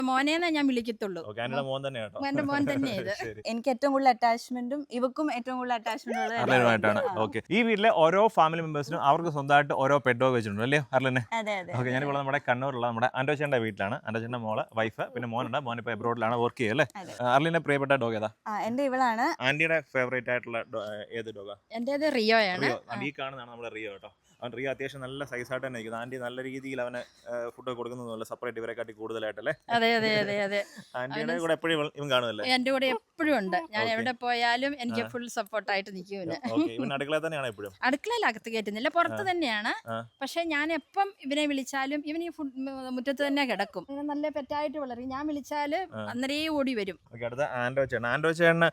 മോനേന്നാ ഞാൻ വിളിക്കത്തുള്ളൂ. എന്റെ മോൻ തന്നെ കേട്ടോ. എന്റെ മോൻ തന്നെ ഇത്. എനിക്ക് ഏറ്റവും കൂടുതൽ അറ്റാച്ച്മെന്റും ഇവക്കും ഏറ്റവും കൂടുതൽ അറ്റാച്ച്മെന്റ് അർലനുമായിട്ടാണ്. ഓക്കെ, ഈ വീട്ടിലെ ഓരോ ഫാമിലി മെമ്പേഴ്സിനും അവർക്ക് സ്വന്തമായിട്ട് ഓരോ പെറ്റ് ഡോഗ് വെച്ചിട്ടുണ്ട് അല്ലേ അർലനെ? ഓക്കെ, ഞാനിപ്പോൾ നമ്മുടെ കണ്ണൂരുള്ള നമ്മുടെ ആൻഡോച്ചേന്റെ വീട്ടിലാണ്. ആൻഡോച്ചേന്റെ മോള്, വൈഫ്, പിന്നെ മോനുണ്ട്. മോനിപ്പോ എബ്രോഡിലാണ് വർക്ക് ചെയ്യുക അല്ലേ? അർലിന്റെ പ്രിയപ്പെട്ട ഡോഗ് ഏതാ? എന്റെ ഇവളാണ്. ആന്റിയുടെ ഫേവറേറ്റ് ആയിട്ടുള്ള ഏത് ഡോഗാ? എന്റേത് റിയോയാണ്. ഈ കാണുന്നതാണ് നമ്മുടെ റിയോ കേട്ടോ. അവൻ റിയോ അത്യാവശ്യം നല്ല സൈസായിട്ട് തന്നെ ഇരിക്കുന്നത്. ആന്റി നല്ല രീതിയിൽ അവന് ഫുഡ് കൊടുക്കുന്നതല്ല, സെപ്പറേറ്റ് ഇവരെക്കാട്ടി കൂടുതലായിട്ടല്ലേ? അതെ അതെ അതെ അതെ. ആന്റിയുടെ കൂടെ എപ്പോഴും ഇവൻ കാണുമല്ലേ? എന്റെ കൂടെ എപ്പോഴും ഉണ്ട്. ഞാൻ എവിടെ പോയാലും എനിക്ക് ഫുൾ സപ്പോർട്ടായിട്ട് നിൽക്കും. ഇവൻ അടുക്കളയിൽ തന്നെയാണ് എപ്പോഴും? അടുക്കളയിൽ അകത്ത് കയറ്റുന്നില്ല, പുറത്ത് തന്നെയാണ്. പക്ഷെ ഞാൻ എപ്പം ഇവനെ വിളിച്ചാലും ഇവൻ ഈ മുറ്റത്ത് തന്നെ കിടക്കും. നല്ല പെറ്റായിട്ട് വളരും. ഞാൻ വിളിച്ചാല് അന്നേരേ ഓടി വരും. അടുത്ത ആൻഡോച്ചേണ്. ആൻഡോച്ചേണ്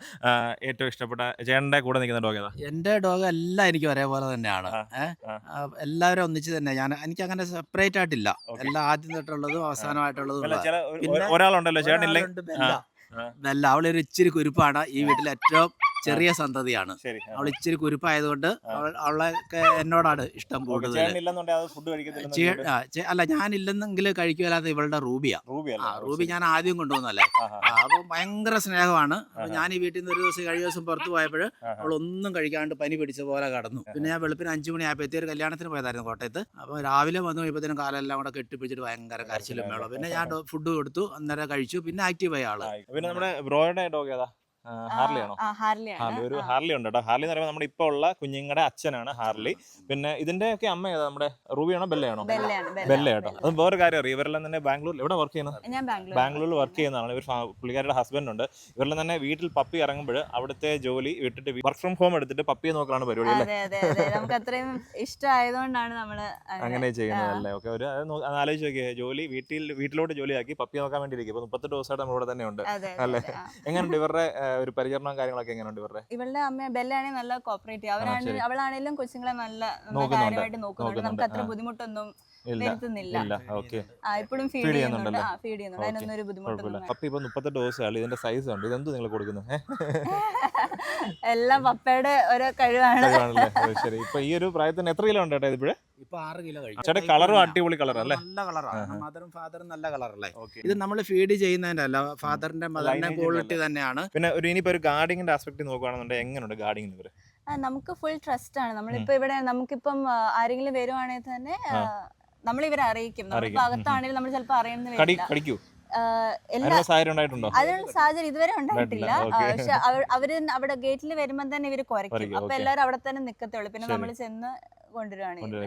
ഏറ്റവും ഇഷ്ടപ്പെട്ട ചേട്ടന്റെ കൂടെ നിൽക്കുന്ന ഡോഗ് ഏതാ? എന്റെ ഡോഗ് എല്ലാം എനിക്ക് ഒരേപോലെ തന്നെയാണ്. എല്ലാവരും ഒന്നിച്ച് തന്നെ. എനിക്ക് അങ്ങനെ സെപ്പറേറ്റ് ആയിട്ടില്ല. എല്ലാം ആദ്യം തൊട്ടുള്ളതും അവസാനമായിട്ടുള്ളതും. ഒരാളുണ്ടല്ലോ ചേട്ടനില്ലേ? ബെല്ല, അവളൊരു ഇച്ചിരി കുരുപ്പാണ്. ഈ വീട്ടിലെ ഏറ്റവും ചെറിയ സന്തതിയാണ്. അവൾ ഇച്ചിരി കുരുപ്പായതുകൊണ്ട് അവളൊക്കെ എന്നോടാണ് ഇഷ്ടം കൂടുതൽ. അല്ല, ഞാനില്ലെന്നെങ്കിൽ കഴിക്കുമല്ലാതെ ഇവളുടെ റൂബിയാ. റൂബി ഞാൻ ആദ്യം കൊണ്ടുവന്നല്ലേ. അപ്പൊ ഭയങ്കര സ്നേഹമാണ്. അപ്പൊ ഞാൻ ഈ വീട്ടിൽ നിന്ന് ഒരു ദിവസം കഴിഞ്ഞ ദിവസം പുറത്തു പോയപ്പോൾ അവളൊന്നും കഴിക്കാണ്ട് പനി പിടിച്ച പോലെ കടന്നു. പിന്നെ ഞാൻ വെളുപ്പിന് 5 മണിയായപ്പോഴത്തേ ഒരു കല്യാണത്തിന് പോയതായിരുന്നു കോട്ടയത്ത്. അപ്പൊ രാവിലെ വന്നു കഴിയുമ്പോഴത്തേനും കാലെല്ലാം കൂടെ കെട്ടിപ്പിടിച്ചിട്ട് ഭയങ്കര കരച്ചിലും വേണം. പിന്നെ ഞാൻ ഫുഡ് കൊടുത്തു, അന്നേരം കഴിച്ചു. പിന്നെ ആക്റ്റീവായ ആള്. പിന്നെ നമ്മുടെ ബ്രോയുടെ ഡോഗ് ഏതാ? ഹാർലി ആണോ? ഒരു ഹാർലി ഉണ്ട് കേട്ടോ. ഹാർലി എന്ന് പറയുമ്പോൾ നമ്മുടെ ഇപ്പൊ ഉള്ള കുഞ്ഞുങ്ങളുടെ അച്ഛനാണ് ഹാർലി. പിന്നെ ഇതിന്റെ ഒക്കെ അമ്മ ഏതാ? നമ്മുടെ റൂബിയാണോ ബെല്ലയാണോ? ബെല്ല കേട്ടോ. അത് വേറെ കാര്യം അറിയാം, ഇവരെല്ലാം തന്നെ ബാംഗ്ലൂരിൽ എവിടെ വർക്ക് ചെയ്യുന്നത്? ബാംഗ്ലൂരിൽ വർക്ക് ചെയ്യുന്നതാണ്. ഇവർ പുള്ളിക്കാരുടെ ഹസ്ബൻഡ് ഉണ്ട്. ഇവരെല്ലാം തന്നെ വീട്ടിൽ പപ്പി ഇറങ്ങുമ്പോൾ അവിടുത്തെ ജോലി വിട്ടിട്ട് വർക്ക് ഫ്രം ഹോം എടുത്തിട്ട് പപ്പിയെ നോക്കലാണ് പരിപാടി അല്ലേ? നമുക്ക് അത്രയും ഇഷ്ടമായതുകൊണ്ടാണ് നമ്മള് അങ്ങനെ ചെയ്യുന്നതല്ലേ? ഓക്കെ, ഒരു ആലോചിച്ച് നോക്കിയേ, ജോലി വീട്ടിലോട്ട് ജോലിയാക്കി പപ്പിയെ നോക്കാൻ വേണ്ടി ഇരിക്കും. 38 ദിവസമായിട്ട് നമ്മളിവിടെ തന്നെ ഉണ്ട് അല്ലേ? എങ്ങനെയുണ്ട് ഇവരുടെ ഒരു പരിചരണം കാര്യങ്ങളൊക്കെ? എങ്ങനെയുണ്ട് ഇവളുടെ അമ്മ ബെല്ലാണെങ്കിൽ നല്ല കോപ്പറേറ്റീവ്. അവളാണെങ്കിലും കൊച്ചുങ്ങളെ നല്ല കാര്യമായിട്ട് നോക്കുന്നുണ്ട്. നമുക്ക് അത്ര ബുദ്ധിമുട്ടൊന്നും വരുത്തുന്നില്ല. ഇപ്പോഴും ഫീഡ് ചെയ്യുന്നുണ്ട്. അതിനൊന്നും ഒരു ബുദ്ധിമുട്ടൊന്നും. പപ്പി ഇപ്പൊ 38 ദിവസമാണ്. ഇതിന്റെ സൈസ് ഉണ്ട്. ഇതെന്ത് നിങ്ങൾ കൊടുക്കുന്നത്? എല്ലാം പപ്പയുടെ ഓരോ കഴിവാണ്. ശരി, ഇപ്പൊ ഈ ഒരു പ്രായത്തിന് എത്ര കിലോ ഉണ്ട് ചേട്ടാ? ഇപ്പോഴേ ഇപ്പൊ 6 കിലോ കഴിച്ചു. ചേട്ടാ കളറും അടിപൊളി കളറല്ലേ? നല്ല കളറാണ്. മദറും ഫാദറും നല്ല കളറല്ലേ? ഇത് നമ്മൾ ഫീഡ് ചെയ്യുന്നതിന്റെ അല്ല, ഫാദറിന്റെ മദറിന്റെ ക്വാളിറ്റി തന്നെയാണ്. പിന്നെ ഇനിയിപ്പോ ഒരു ഗാർഡിങ്ങിന്റെ ആസ്പെക്ട് നോക്കുകയാണെന്നുണ്ടെങ്കിൽ എങ്ങനെയുണ്ട് ഗാർഡിങ്? ഇവര് നമുക്ക് ഫുൾ ട്രസ്റ്റ് ആണ്. നമ്മളിപ്പോ ഇവിടെ നമുക്കിപ്പം ആരെങ്കിലും വരുവാണെങ്കിൽ തന്നെ നമ്മളിവരെ അറിയിക്കും. നമ്മൾ അകത്താണെങ്കിലും നമ്മൾ ചിലപ്പോ അറിയുന്നില്ല. അതിനുള്ള സാഹചര്യം ഇതുവരെ ഉണ്ടായിട്ടില്ല. പക്ഷെ അവര് അവിടെ ഗേറ്റിൽ വരുമ്പോ തന്നെ ഇവര് കുരയ്ക്കും. അപ്പൊ എല്ലാരും അവിടെ തന്നെ നിക്കത്തുള്ളൂ. പിന്നെ നമ്മൾ ചെന്ന് കൊണ്ടുവരുവാണെങ്കിൽ